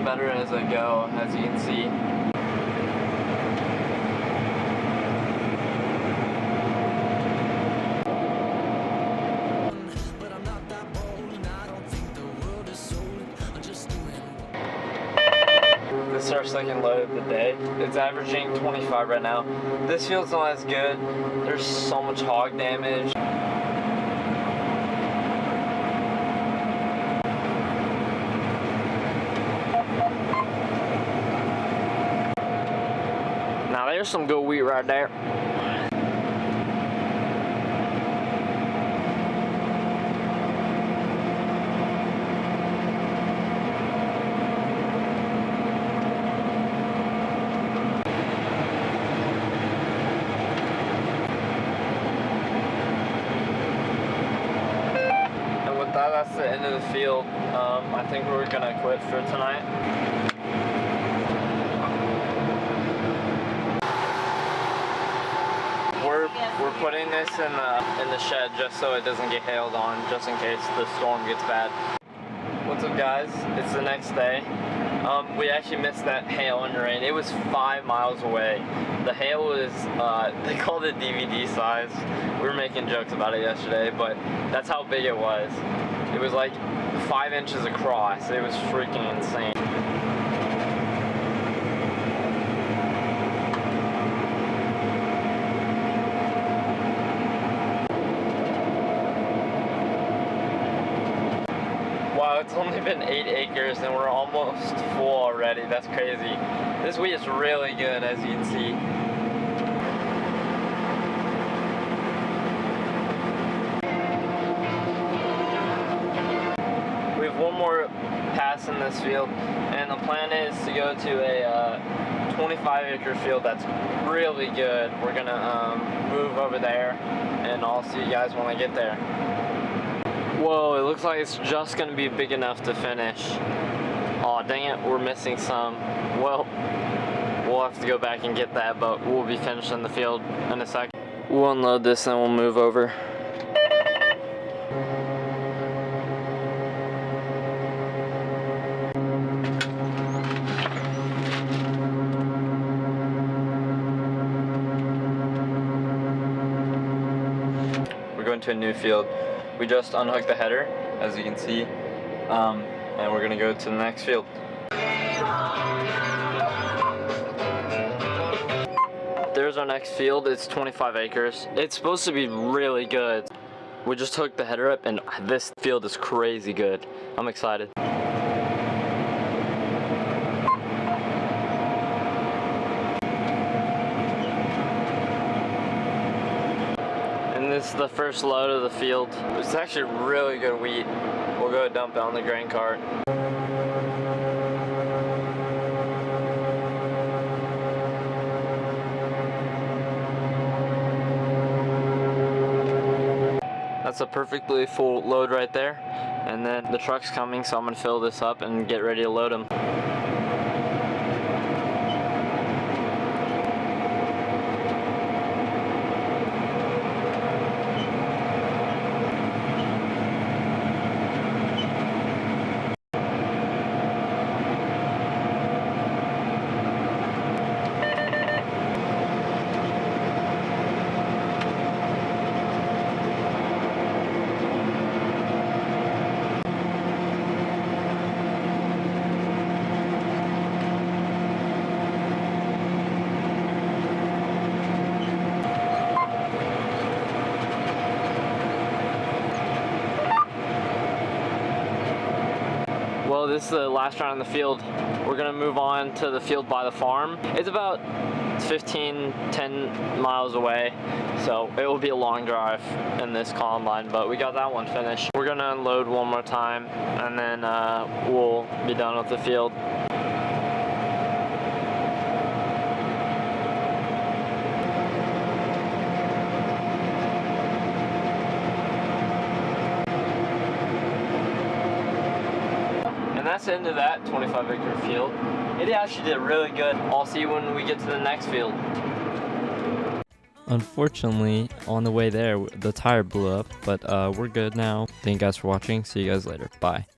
better as I go, as you can see. This is our second load of the day. It's averaging 25 right now. This field's not as good. There's so much hog damage. Now there's some good wheat right there. That's the end of the field. I think we're gonna quit for tonight. We're putting this in the shed just so it doesn't get hailed on, just in case the storm gets bad. What's up, guys? It's the next day. We actually missed that hail and rain. It was 5 miles away. The hail was, they called it DVD size. We were making jokes about it yesterday, but that's how big it was. It was like 5 inches across. It was freaking insane. Wow, it's only been 8 acres and we're almost full already. That's crazy. This wheat is really good, as you can see. We have one more pass in this field, and the plan is to go to a 25-acre field that's really good. We're gonna move over there, and I'll see you guys when I get there. Whoa, it looks like it's just gonna be big enough to finish. Aw, dang it, we're missing some. Well, we'll have to go back and get that, but we'll be finishing the field in a second. We'll unload this and we'll move over. We're going to a new field. We just unhooked the header, as you can see, and we're gonna go to the next field. There's our next field. It's 25 acres. It's supposed to be really good. We just hooked the header up, and this field is crazy good. I'm excited. This is the first load of the field. It's actually really good wheat. We'll go dump it on the grain cart. That's a perfectly full load right there. And then the truck's coming, so I'm gonna fill this up and get ready to load them. Well, this is the last round in the field. We're gonna move on to the field by the farm. It's about 10 miles away, so it will be a long drive in this combine, but we got that one finished. We're gonna unload one more time, and then we'll be done with the field. That's the end of that 25-acre field. It actually did really good. I'll see you when we get to the next field. Unfortunately, on the way there, the tire blew up, but we're good now. Thank you guys for watching. See you guys later. Bye.